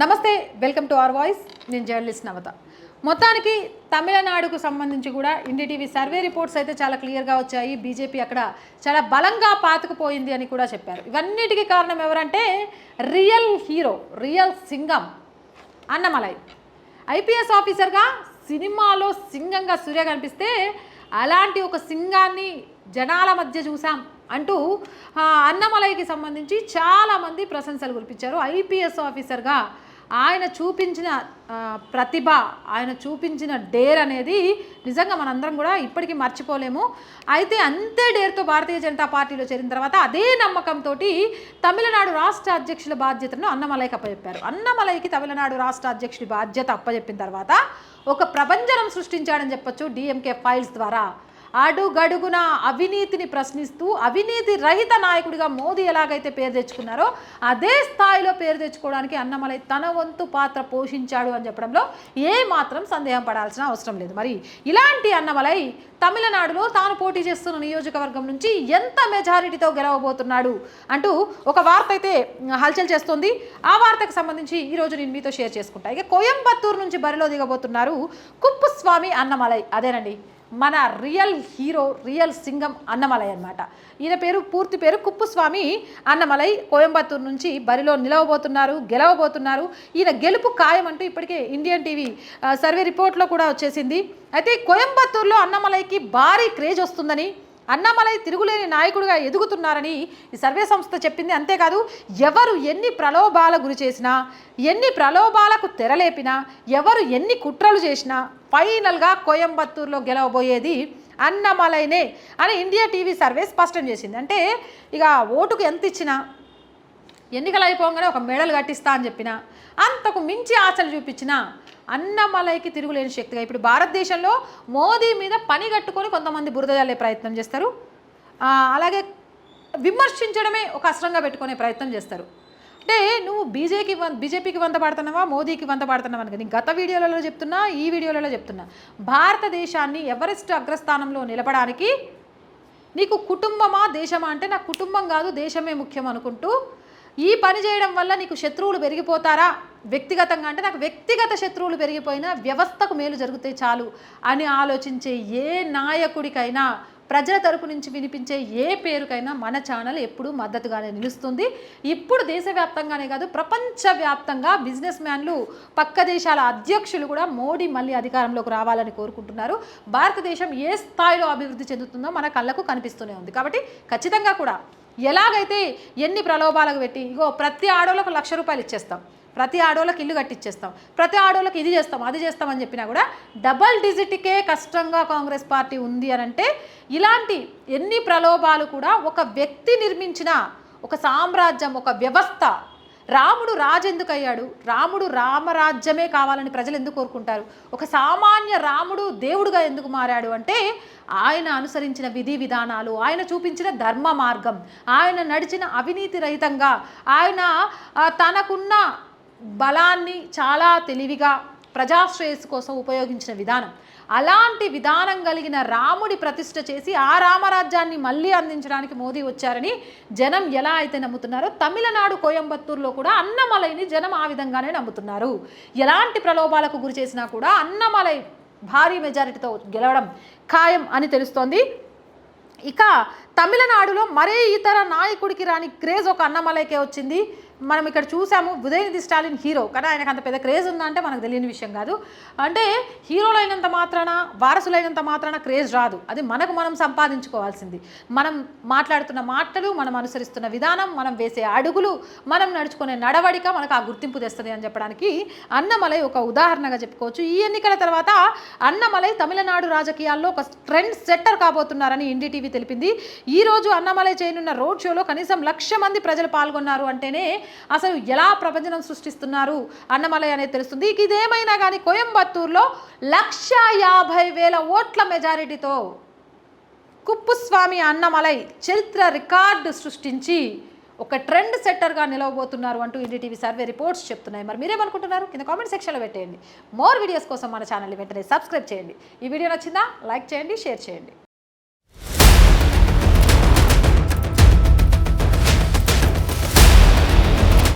నమస్తే, welcome to our voice. నేను journalist నవత. మొత్తానికి తమిళనాడుకు సంబంధించి కూడా ఎన్డీటీవీ సర్వే రిపోర్ట్స్ అయితే చాలా క్లియర్గా వచ్చాయి. బీజేపీ అక్కడ చాలా బలంగా పాతుకుపోయింది అని కూడా చెప్పారు. ఇవన్నిటికీ కారణం ఎవరంటే real hero, real Singam Annamalai. IPS ఆఫీసర్గా సినిమాలో సింగంగా సూర్య కనిపిస్తే అలాంటి ఒక సింగాన్ని జనాల మధ్య చూసాం అంటూ అన్నమలైకి సంబంధించి చాలామంది ప్రశంసలు కురిపించారు. ఐపీఎస్ ఆఫీసర్గా ఆయన చూపించిన ప్రతిభ, ఆయన చూపించిన డేర్ అనేది నిజంగా మనందరం కూడా ఇప్పటికీ మర్చిపోలేము. అయితే అంతే డేర్తో భారతీయ జనతా పార్టీలో చేరిన తర్వాత అదే నమ్మకంతో తమిళనాడు రాష్ట్ర అధ్యక్షుల బాధ్యతను అన్నమలైకి అప్పచెప్పారు. అన్నమలైకి తమిళనాడు రాష్ట్ర అధ్యక్షుడి బాధ్యత అప్పచెప్పిన తర్వాత ఒక ప్రభంజనం సృష్టించాడని చెప్పొచ్చు. డిఎంకే ఫైల్స్ ద్వారా అడుగడుగున అవినీతిని ప్రశ్నిస్తూ అవినీతి రహిత నాయకుడిగా మోదీ ఎలాగైతే పేరు తెచ్చుకున్నారో అదే స్థాయిలో పేరు తెచ్చుకోవడానికి అన్నమలై తన వంతు పాత్ర పోషించాడు అని చెప్పడంలో ఏ మాత్రం సందేహం పడాల్సిన అవసరం లేదు. మరి ఇలాంటి అన్నమలై తమిళనాడులో తాను పోటీ చేస్తున్న నియోజకవర్గం నుంచి ఎంత మెజారిటీతో గెలవబోతున్నాడు అంటూ ఒక వార్త అయితే హల్చల్ చేస్తోంది. ఆ వార్తకు సంబంధించి ఈరోజు నేను మీతో షేర్ చేసుకుంటా. ఇక కోయంబత్తూరు నుంచి బరిలో దిగబోతున్నారు కుప్పుస్వామి అన్నమలై. అదేనండి మన real hero, real Singam Annamalai అన్నమాట. ఈయన పూర్తి పేరు కుప్పుస్వామి అన్నమలై. కోయంబత్తూరు నుంచి బరిలో నిలవబోతున్నారు, గెలవబోతున్నారు. ఈయన గెలుపు ఖాయం అంటూ ఇప్పటికే ఇండియన్ టీవీ సర్వే రిపోర్ట్లో కూడా వచ్చేసింది. అయితే కోయంబత్తూరులో అన్నమలైకి భారీ క్రేజ్ వస్తుందని, అన్నమలై తిరుగులేని నాయకుడిగా ఎదుగుతున్నారని ఈ సర్వే సంస్థ చెప్పింది. అంతేకాదు ఎవరు ఎన్ని ప్రలోభాల గురి చేసినా, ఎన్ని ప్రలోభాలకు తెరలేపినా, ఎవరు ఎన్ని కుట్రలు చేసినా ఫైనల్గా కోయంబత్తూరులో గెలవబోయేది అన్నమలైనే అని ఇండియా టీవీ సర్వే స్పష్టం చేసింది. అంటే ఇక ఓటుకు ఎంత ఇచ్చినా, ఎన్నికలు అయిపోగానే ఒక మెడల్ కట్టిస్తా అని చెప్పినా, అంతకు మించి ఆశలు చూపించినా అన్నమలైకి తిరుగులేని శక్తిగా ఇప్పుడు భారతదేశంలో మోదీ మీద పని కట్టుకొని కొంతమంది బురద జల్లే ప్రయత్నం చేస్తారు. అలాగే విమర్శించడమే ఒక అస్త్రంగా పెట్టుకునే ప్రయత్నం చేస్తారు. అంటే నువ్వు బీజేపీకి వంత పడుతున్నావా, మోదీకి వంత పడుతున్నావా అని గత వీడియోలలో చెప్తున్నా, ఈ వీడియోలలో చెప్తున్నా. భారతదేశాన్ని ఎవరెస్ట్ అగ్రస్థానంలో నిలపడానికి నీకు కుటుంబమా దేశమా అంటే నాకు కుటుంబం కాదు దేశమే ముఖ్యం అనుకుంటూ ఈ పని చేయడం వల్ల నీకు శత్రువులు పెరిగిపోతారా వ్యక్తిగతంగా అంటే నాకు వ్యక్తిగత శత్రువులు పెరిగిపోయినా వ్యవస్థకు మేలు జరిగితే చాలు అని ఆలోచించే ఏ నాయకుడికైనా, ప్రజల తరపు నుంచి వినిపించే ఏ పేరుకైనా మన ఛానల్ ఎప్పుడూ మద్దతుగానే నిలుస్తుంది. ఇప్పుడు దేశవ్యాప్తంగానే కాదు ప్రపంచవ్యాప్తంగా బిజినెస్ మ్యాన్లు, పక్క దేశాల అధ్యక్షులు కూడా మోడీ మళ్ళీ అధికారంలోకి రావాలని కోరుకుంటున్నారు. భారతదేశం ఏ స్థాయిలో అభివృద్ధి చెందుతుందో మన కళ్ళకు కనిపిస్తూనే ఉంది. కాబట్టి ఖచ్చితంగా కూడా ఎలాగైతే ఎన్ని ప్రలోభాలకు పెట్టి ఇగో ప్రతి ఆడోళ్ళకు ₹1,00,000 ఇచ్చేస్తాం, ప్రతి ఆడోళ్ళకి ఇల్లు కట్టిచ్చేస్తాం, ప్రతి ఆడోళ్ళకి ఇది చేస్తాం అది చేస్తామని చెప్పినా కూడా డబల్ డిజిట్కే కష్టంగా కాంగ్రెస్ పార్టీ ఉంది అని అంటే ఇలాంటి ఎన్ని ప్రలోభాలు కూడా ఒక వ్యక్తి నిర్మించిన ఒక సామ్రాజ్యం, ఒక వ్యవస్థ. రాముడు రాజు ఎందుకు అయ్యాడు? రాముడు రామరాజ్యమే కావాలని ప్రజలు ఎందుకు కోరుకుంటారు? ఒక సామాన్య రాముడు దేవుడుగా ఎందుకు మారాడు అంటే ఆయన అనుసరించిన విధి విధానాలు, ఆయన చూపించిన ధర్మ మార్గం, ఆయన నడిచిన అవినీతి రహితంగా, ఆయన తనకున్న బలాన్ని చాలా తెలివిగా ప్రజాశ్రేయస్సు కోసం ఉపయోగించిన విధానం. అలాంటి విధానం కలిగిన రాముడి ప్రతిష్ఠ చేసి ఆ రామరాజ్యాన్ని మళ్ళీ అందించడానికి మోదీ వచ్చారని జనం ఎలా అయితే నమ్ముతున్నారో తమిళనాడు కోయంబత్తూరులో కూడా అన్నమలైని జనం ఆ విధంగానే నమ్ముతున్నారు. ఎలాంటి ప్రలోభాలకు గురి చేసినా కూడా అన్నమలై భారీ మెజారిటీతో గెలవడం ఖాయం అని తెలుస్తోంది. ఇక తమిళనాడులో మరే ఇతర నాయకుడికి రాని క్రేజ్ ఒక అన్నమలైకే వచ్చింది. మనం ఇక్కడ చూసాము ఉదయనిధి స్టాలిన్ హీరో, కానీ ఆయనకు అంత పెద్ద క్రేజ్ ఉందంటే మనకు తెలియని విషయం కాదు. అంటే హీరోలైనంత మాత్రాన, వారసులైనంత మాత్రాన క్రేజ్ రాదు. అది మనకు మనం సంపాదించుకోవాల్సింది. మనం మాట్లాడుతున్న మాటలు, మనం అనుసరిస్తున్న విధానం, మనం వేసే అడుగులు, మనం నడుచుకునే నడవడిక మనకు ఆ గుర్తింపు తెస్తుంది అని చెప్పడానికి అన్నమలై ఒక ఉదాహరణగా చెప్పుకోవచ్చు. ఈ ఎన్నికల తర్వాత అన్నమలై తమిళనాడు రాజకీయాల్లో ఒక ట్రెండ్ సెట్టర్ కాబోతున్నారని ఎన్డీటీవీ తెలిపింది. ఈరోజు అన్నమలై చేయనున్న రోడ్ షోలో కనీసం 1,00,000 మంది ప్రజలు పాల్గొన్నారు అంటేనే అసలు ఎలా ప్రపంచం సృష్టిస్తున్నారు అన్నమలై అనేది తెలుస్తుంది. ఇదేమైనా కానీ కోయంబత్తూరులో 1,50,000 ఓట్ల మెజారిటీతో కుప్పుస్వామి అన్నమలై చరిత్ర రికార్డు సృష్టించి ఒక ట్రెండ్ సెట్టర్గా నిలవబోతున్నారు అంటూ ఎన్డీటీవీ సర్వే రిపోర్ట్స్ చెప్తున్నాయి. మరి మీరేమనుకుంటున్నారు? కింద కామెంట్ సెక్షన్లో పెట్టేయండి. మోర్ వీడియోస్ కోసం మన ఛానల్ని వెంటనే సబ్స్క్రైబ్ చేయండి. ఈ వీడియో నచ్చిందా? లైక్ చేయండి, షేర్ చేయండి.